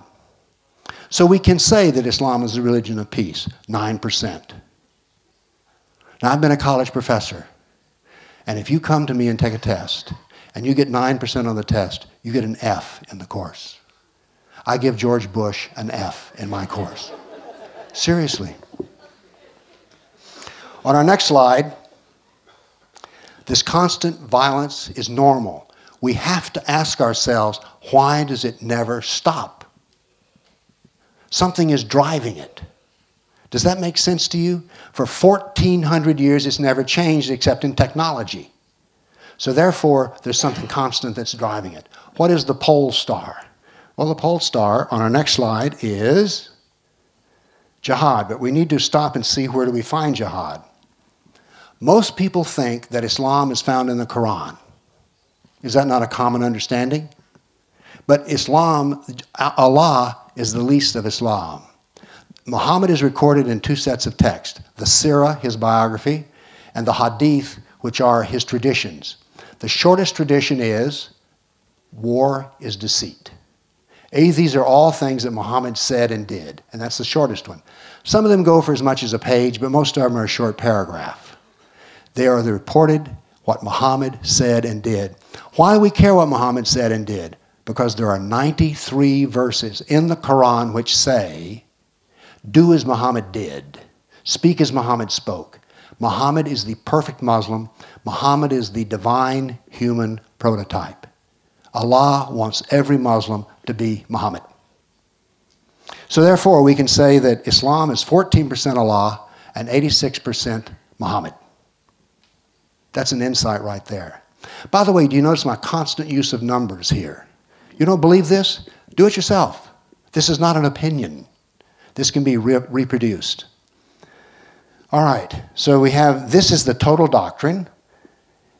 So we can say that Islam is the religion of peace, 9%. Now, I've been a college professor, and if you come to me and take a test, and you get 9% on the test, you get an F in the course. I give George Bush an F in my course. Seriously. On our next slide, this constant violence is normal. We have to ask ourselves, why does it never stop? Something is driving it. Does that make sense to you? For 1,400 years, it's never changed except in technology. So therefore, there's something constant that's driving it. What is the pole star? Well, the pole star on our next slide is jihad, but we need to stop and see where do we find jihad. Most people think that Islam is found in the Quran. Is that not a common understanding? But Islam, Allah is the least of Islam. Muhammad is recorded in 2 sets of text, the Sirah, his biography, and the Hadith, which are his traditions. The shortest tradition is, war is deceit. These are all things that Muhammad said and did, and that's the shortest one. Some of them go for as much as a page, but most of them are a short paragraph. They are the reported what Muhammad said and did. Why do we care what Muhammad said and did? Because there are 93 verses in the Quran which say, do as Muhammad did, speak as Muhammad spoke. Muhammad is the perfect Muslim. Muhammad is the divine human prototype. Allah wants every Muslim to be Muhammad. So therefore, we can say that Islam is 14% Allah and 86% Muhammad. That's an insight right there. By the way, do you notice my constant use of numbers here? You don't believe this? Do it yourself. This is not an opinion. This can be reproduced. All right, so we have, this is the total doctrine.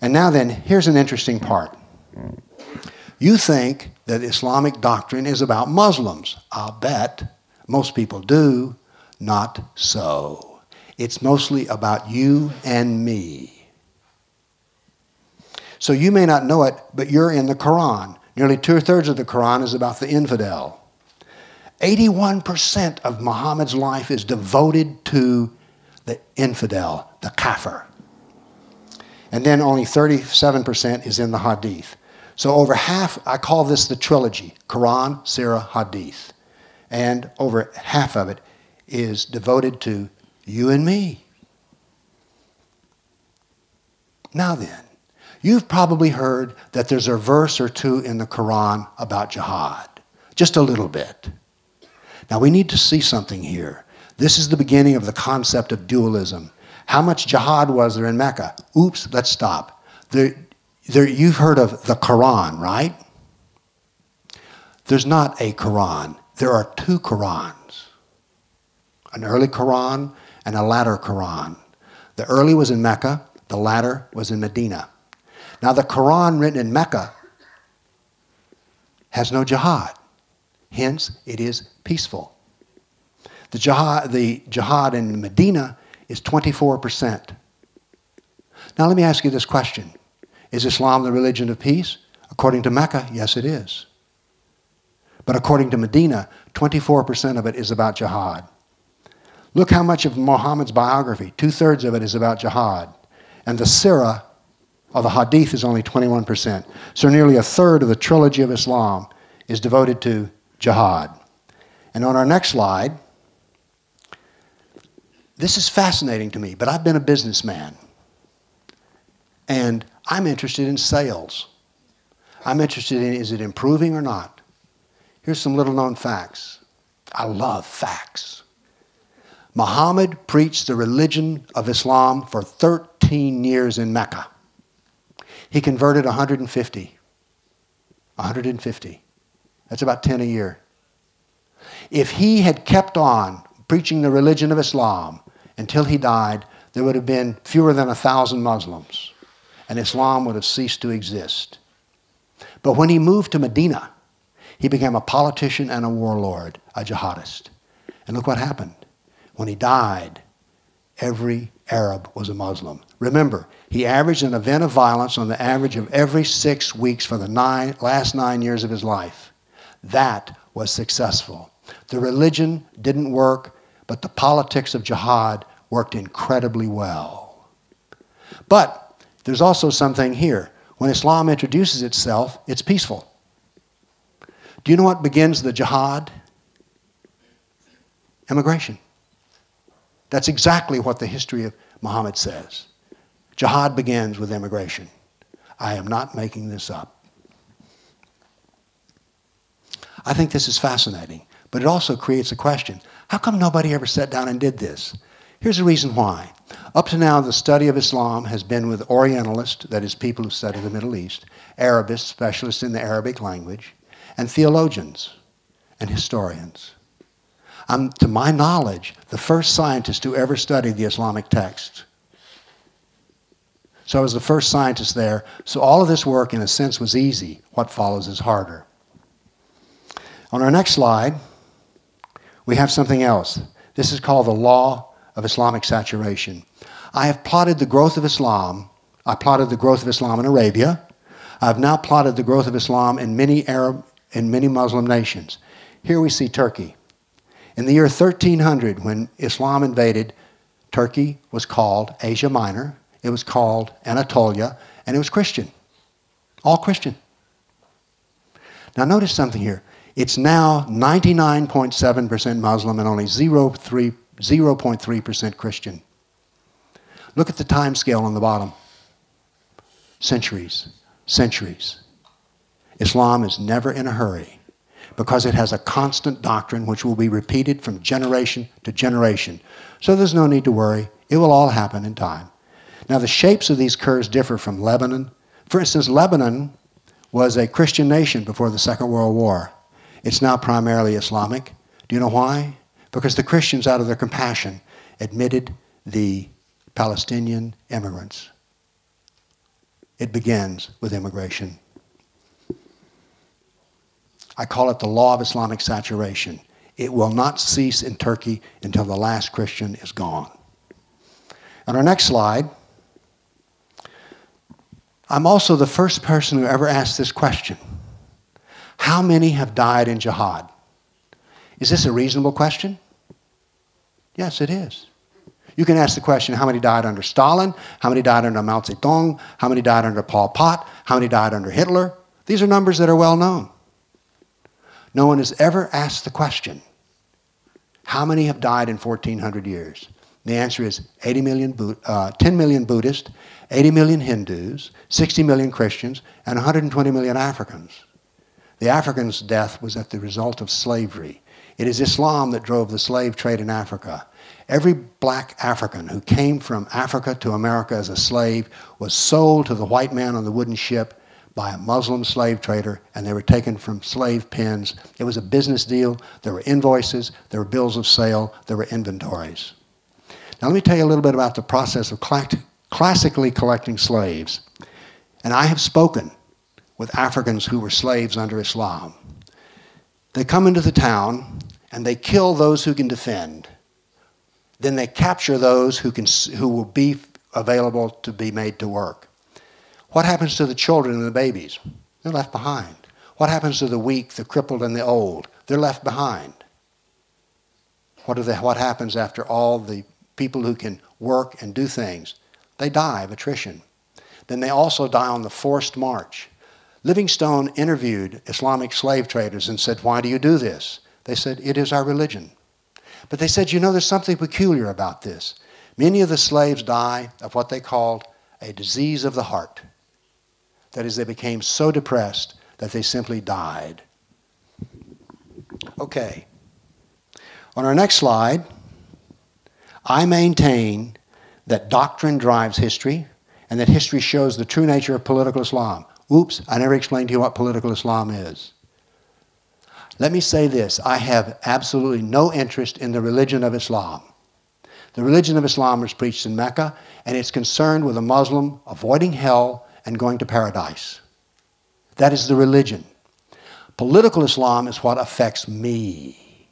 And now then, here's an interesting part. You think that Islamic doctrine is about Muslims. I'll bet most people do. Not so. It's mostly about you and me. So you may not know it, but you're in the Quran. Nearly 2/3 of the Quran is about the infidel. 81% of Muhammad's life is devoted to the infidel, the kafir. And then only 37% is in the hadith. So over half, I call this the trilogy, Quran, Sirah, Hadith. And over half of it is devoted to you and me. Now then, you've probably heard that there's a verse or two in the Quran about jihad. Just a little bit. Now we need to see something here. This is the beginning of the concept of dualism. How much jihad was there in Mecca? Oops, let's stop. You've heard of the Quran, right? There's not a Quran. There are two Qurans. An early Quran and a latter Quran. The early was in Mecca. The latter was in Medina. Now the Quran written in Mecca has no jihad. Hence, it is peaceful. The jihad in Medina is 24%. Now let me ask you this question. Is Islam the religion of peace? According to Mecca, yes it is. But according to Medina, 24% of it is about jihad. Look how much of Muhammad's biography, 2/3 of it is about jihad. And the Sirah, or the Hadith, is only 21%. So nearly 1/3 of the trilogy of Islam is devoted to jihad. And on our next slide, this is fascinating to me, but I've been a businessman. And I'm interested in sales. I'm interested in, is it improving or not? Here's some little known facts. I love facts. Muhammad preached the religion of Islam for 13 years in Mecca. He converted 150. 150. That's about 10 a year. If he had kept on preaching the religion of Islam until he died, there would have been fewer than 1,000 Muslims, and Islam would have ceased to exist. But when he moved to Medina, he became a politician and a warlord, a jihadist. And look what happened. When he died, every Arab was a Muslim. Remember, he averaged an event of violence on the average of every 6 weeks for the last 9 years of his life. That was successful. The religion didn't work, but the politics of jihad worked incredibly well. But there's also something here. When Islam introduces itself, it's peaceful. Do you know what begins the jihad? Immigration. That's exactly what the history of Muhammad says. Jihad begins with immigration. I am not making this up. I think this is fascinating, but it also creates a question. How come nobody ever sat down and did this? Here's the reason why. Up to now, the study of Islam has been with Orientalists, that is, people who study the Middle East, Arabists, specialists in the Arabic language, and theologians and historians. I'm, to my knowledge, the first scientist who ever studied the Islamic text. So I was the first scientist there. So all of this work, in a sense, was easy. What follows is harder. On our next slide, we have something else. This is called the law of Islamic saturation. I have plotted the growth of Islam. I plotted the growth of Islam in Arabia. I've now plotted the growth of Islam in many Muslim nations. Here we see Turkey. In the year 1300, when Islam invaded, Turkey was called Asia Minor. It was called Anatolia, and it was Christian. All Christian. Now notice something here. It's now 99.7% Muslim and only 0.3% Christian. Look at the time scale on the bottom. Centuries. Centuries. Islam is never in a hurry because it has a constant doctrine which will be repeated from generation to generation. So there's no need to worry. It will all happen in time. Now the shapes of these curves differ from Lebanon. For instance, Lebanon was a Christian nation before the Second World War. It's now primarily Islamic. Do you know why? Because the Christians, out of their compassion, admitted the Palestinian immigrants. It begins with immigration. I call it the law of Islamic saturation. It will not cease in Turkey until the last Christian is gone. On our next slide, I'm also the first person who ever asked this question. How many have died in jihad? Is this a reasonable question? Yes, it is. You can ask the question, how many died under Stalin? How many died under Mao Zedong? How many died under Pol Pot? How many died under Hitler? These are numbers that are well known. No one has ever asked the question, how many have died in 1400 years? The answer is 10 million Buddhists, 80 million Hindus, 60 million Christians, and 120 million Africans. The Africans' death was at the result of slavery. It is Islam that drove the slave trade in Africa. Every black African who came from Africa to America as a slave was sold to the white man on the wooden ship by a Muslim slave trader, and they were taken from slave pens. It was a business deal. There were invoices, there were bills of sale, there were inventories. Now let me tell you a little bit about the process of classically collecting slaves. And I have spoken with Africans who were slaves under Islam. They come into the town and they kill those who can defend. Then they capture those who will be available to be made to work. What happens to the children and the babies? They're left behind. What happens to the weak, the crippled, and the old? They're left behind. What happens after all the people who can work and do things? They die of attrition. Then they also die on the forced march. Livingstone interviewed Islamic slave traders and said, "Why do you do this?" They said, "It is our religion." But they said, "You know, there's something peculiar about this." Many of the slaves die of what they called a disease of the heart. That is, they became so depressed that they simply died. Okay. On our next slide, I maintain that doctrine drives history and that history shows the true nature of political Islam. Oops, I never explained to you what political Islam is. Let me say this. I have absolutely no interest in the religion of Islam. The religion of Islam was preached in Mecca, and it's concerned with a Muslim avoiding hell and going to paradise. That is the religion. Political Islam is what affects me.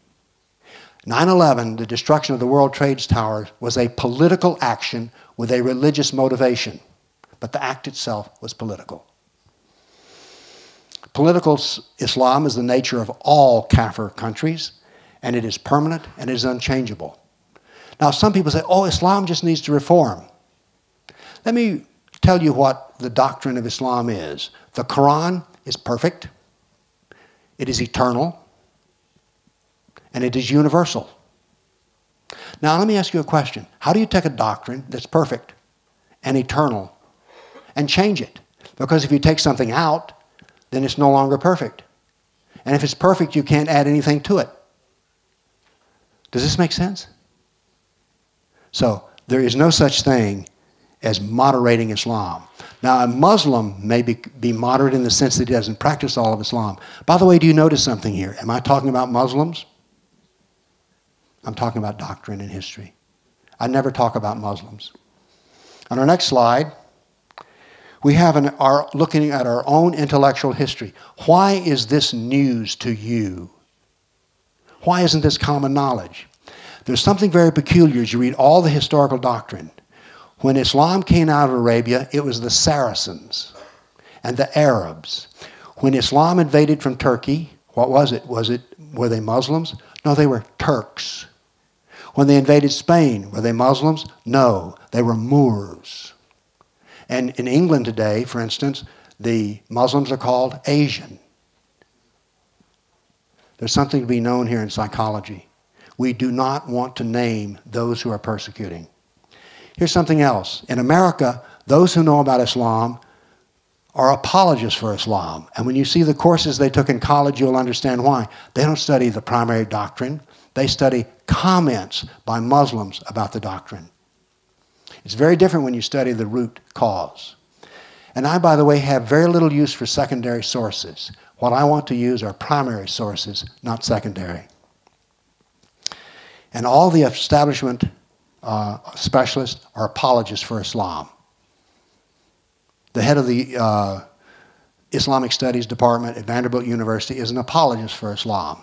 9/11, the destruction of the World Trade Towers, was a political action with a religious motivation, but the act itself was political. Political Islam is the nature of all Kafir countries, and it is permanent and it is unchangeable. Now, some people say, "Oh, Islam just needs to reform." Let me tell you what the doctrine of Islam is. The Quran is perfect, it is eternal, and it is universal. Now, let me ask you a question. How do you take a doctrine that's perfect and eternal and change it? Because if you take something out, then it's no longer perfect. And if it's perfect, you can't add anything to it. Does this make sense? So, there is no such thing as moderating Islam. Now, a Muslim may be moderate in the sense that he doesn't practice all of Islam. By the way, do you notice something here? Am I talking about Muslims? I'm talking about doctrine and history. I never talk about Muslims. On our next slide, we have looking at our own intellectual history. Why is this news to you? Why isn't this common knowledge? There's something very peculiar as you read all the historical doctrine. When Islam came out of Arabia, it was the Saracens and the Arabs. When Islam invaded from Turkey, what was it? Were they Muslims? No, they were Turks. When they invaded Spain, were they Muslims? No, they were Moors. And in England today, for instance, the Muslims are called Asian. There's something to be known here in psychology. We do not want to name those who are persecuting. Here's something else. In America, those who know about Islam are apologists for Islam. And when you see the courses they took in college, you'll understand why. They don't study the primary doctrine. They study comments by Muslims about the doctrine. It's very different when you study the root cause. And I, by the way, have very little use for secondary sources. What I want to use are primary sources, not secondary. And all the establishment specialists are apologists for Islam. The head of the Islamic Studies Department at Vanderbilt University is an apologist for Islam.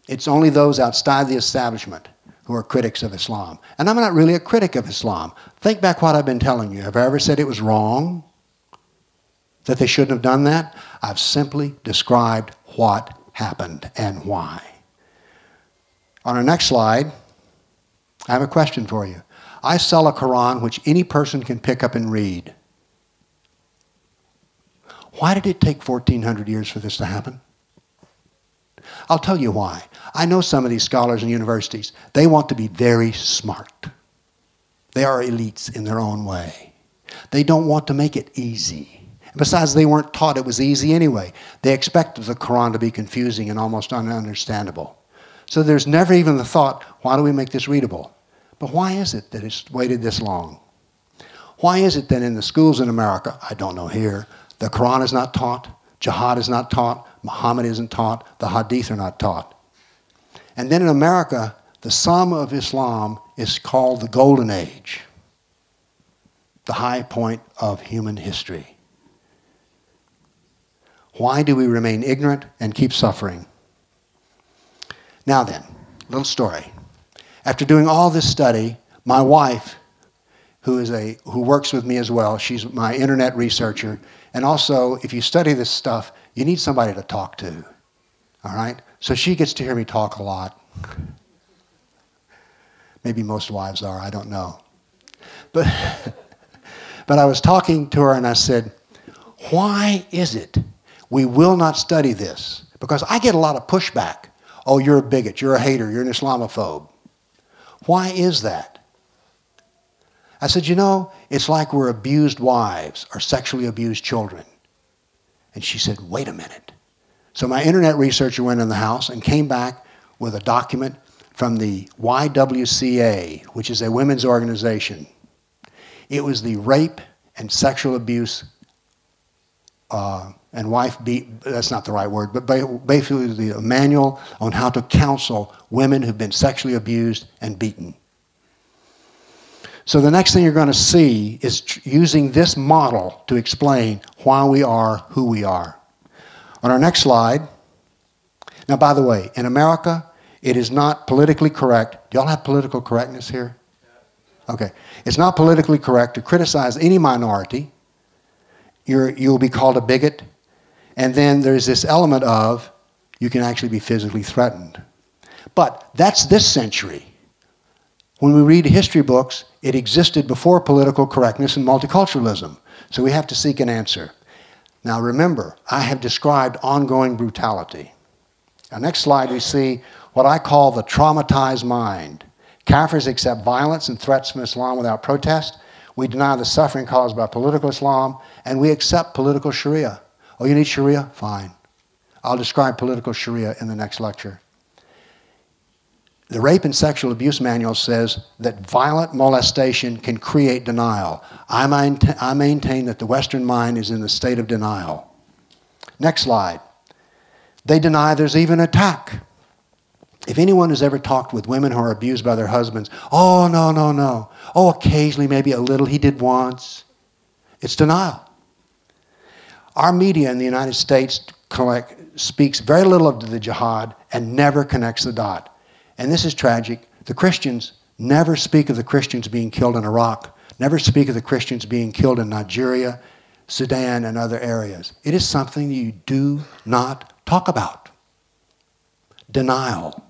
It's only those outside the establishment who are critics of Islam. And I'm not really a critic of Islam. Think back what I've been telling you. Have I ever said it was wrong? That they shouldn't have done that? I've simply described what happened and why. On our next slide, I have a question for you. I sell a Quran which any person can pick up and read. Why did it take 1,400 years for this to happen? I'll tell you why. I know some of these scholars in universities. They want to be very smart. They are elites in their own way. They don't want to make it easy. Besides, they weren't taught it was easy anyway. They expected the Quran to be confusing and almost ununderstandable. So there's never even the thought, why do we make this readable? But why is it that it's waited this long? Why is it that in the schools in America, I don't know here, the Quran is not taught, jihad is not taught, Muhammad isn't taught, the hadith are not taught? And then in America, the sum of Islam is called the Golden Age, the high point of human history. Why do we remain ignorant and keep suffering? Now then, little story. After doing all this study, my wife, who works with me as well, she's my internet researcher, and also, if you study this stuff, you need somebody to talk to, all right? So she gets to hear me talk a lot. Maybe most wives are, I don't know. But I was talking to her and I said, why is it we will not study this? Because I get a lot of pushback. Oh, you're a bigot, you're a hater, you're an Islamophobe. Why is that? I said, you know, it's like we're abused wives or sexually abused children. And she said, wait a minute. So my internet researcher went in the house and came back with a document from the YWCA, which is a women's organization. It was the rape and sexual abuse and wife beat, that's not the right word, but basically the manual on how to counsel women who've been sexually abused and beaten. So the next thing you're going to see is using this model to explain why we are who we are. On our next slide, now by the way, in America, it is not politically correct. Do y'all have political correctness here? Okay. It's not politically correct to criticize any minority. You'll be called a bigot. And then there's this element of you can actually be physically threatened. But that's this century. When we read history books, it existed before political correctness and multiculturalism. So we have to seek an answer. Now remember, I have described ongoing brutality. Our next slide, we see what I call the traumatized mind. Kafirs accept violence and threats from Islam without protest. We deny the suffering caused by political Islam, and we accept political Sharia. Oh, you need Sharia? Fine. I'll describe political Sharia in the next lecture. The Rape and Sexual Abuse Manual says that violent molestation can create denial. I maintain that the Western mind is in the state of denial. Next slide. They deny there's even attack. If anyone has ever talked with women who are abused by their husbands, oh, no, no, no. Oh, occasionally, maybe a little, he did once. It's denial. Our media in the United States speaks very little of the jihad and never connects the dot. And this is tragic. The Christians never speak of the Christians being killed in Iraq, never speak of the Christians being killed in Nigeria, Sudan, and other areas. It is something you do not talk about. Denial.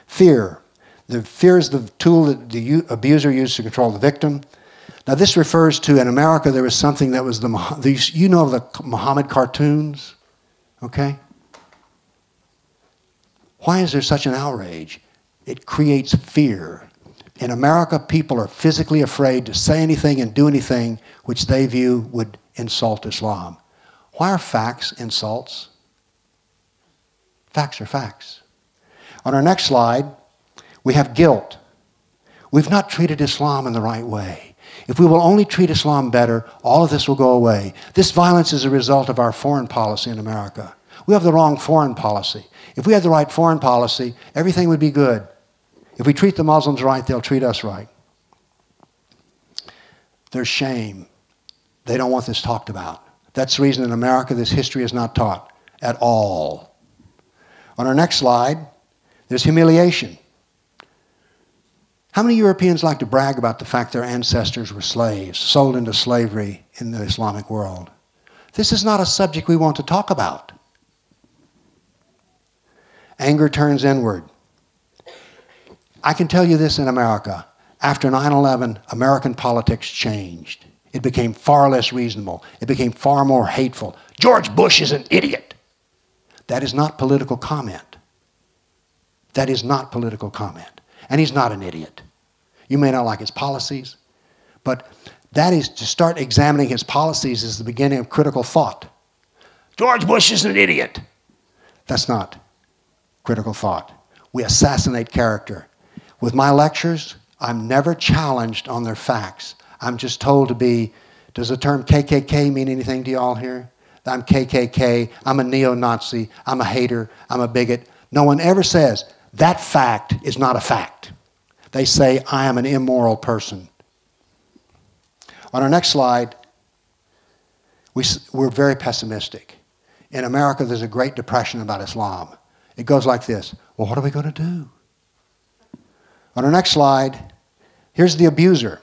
Fear. The fear is the tool that the abuser used to control the victim. Now this refers to, in America, there was something that was you know the Muhammad cartoons, okay? Why is there such an outrage? It creates fear. In America, people are physically afraid to say anything and do anything which they view would insult Islam. Why are facts insults? Facts are facts. On our next slide, we have guilt. We've not treated Islam in the right way. If we will only treat Islam better, all of this will go away. This violence is a result of our foreign policy in America. We have the wrong foreign policy. If we had the right foreign policy, everything would be good. If we treat the Muslims right, they'll treat us right. There's shame. They don't want this talked about. That's the reason in America this history is not taught at all. On our next slide, there's humiliation. How many Europeans like to brag about the fact their ancestors were slaves, sold into slavery in the Islamic world? This is not a subject we want to talk about. Anger turns inward. I can tell you this in America. After 9/11, American politics changed. It became far less reasonable. It became far more hateful. George Bush is an idiot. That is not political comment. That is not political comment. And he's not an idiot. You may not like his policies, but that is to start examining his policies is the beginning of critical thought. George Bush is an idiot. That's not critical thought. we assassinate character. With my lectures, I'm never challenged on their facts. I'm just told to be, does the term KKK mean anything to you all here? I'm KKK, I'm a neo-Nazi, I'm a hater, I'm a bigot. No one ever says, that fact is not a fact. They say, I am an immoral person. On our next slide, we're very pessimistic. In America, there's a Great Depression about Islam. It goes like this. Well, what are we going to do? On our next slide, here's the abuser.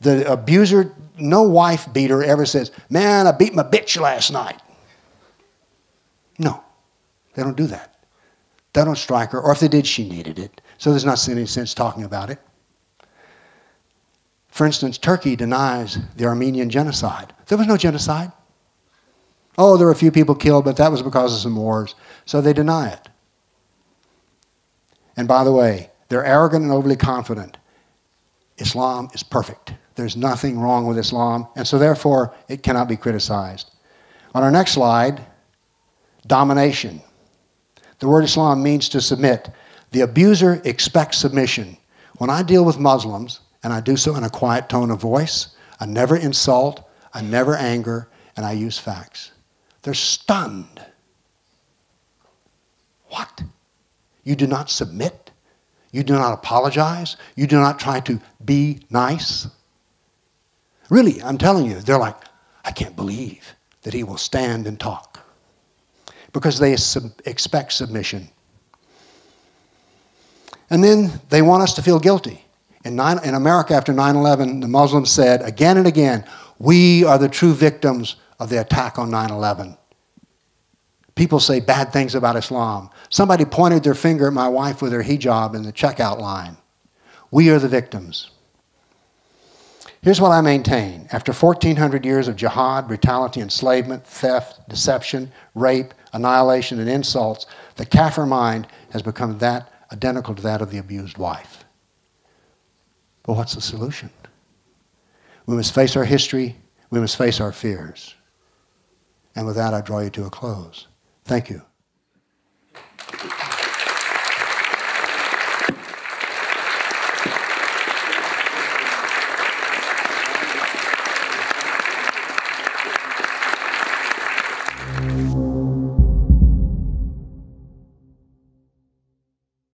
The abuser, no wife beater ever says, man, I beat my bitch last night. No, they don't do that. They don't strike her, or if they did, she needed it. So there's not any sense talking about it. For instance, Turkey denies the Armenian genocide. There was no genocide. Oh, there were a few people killed, but that was because of some wars. So they deny it. And by the way, they're arrogant and overly confident. Islam is perfect. There's nothing wrong with Islam, and so therefore it cannot be criticized. On our next slide, domination. The word Islam means to submit. The abuser expects submission. When I deal with Muslims, and I do so in a quiet tone of voice, I never insult, I never anger, and I use facts. They're stunned. What? You do not submit? You do not apologize? You do not try to be nice? Really, I'm telling you, they're like, I can't believe that he will stand and talk. Because they expect submission. And then they want us to feel guilty. In America after 9/11, the Muslims said again and again, we are the true victims of the attack on 9/11. People say bad things about Islam. Somebody pointed their finger at my wife with her hijab in the checkout line. We are the victims. Here's what I maintain. After 1,400 years of jihad, brutality, enslavement, theft, deception, rape, annihilation, and insults, the Kafir mind has become that identical to that of the abused wife. But what's the solution? We must face our history. We must face our fears. And with that, I draw you to a close. Thank you.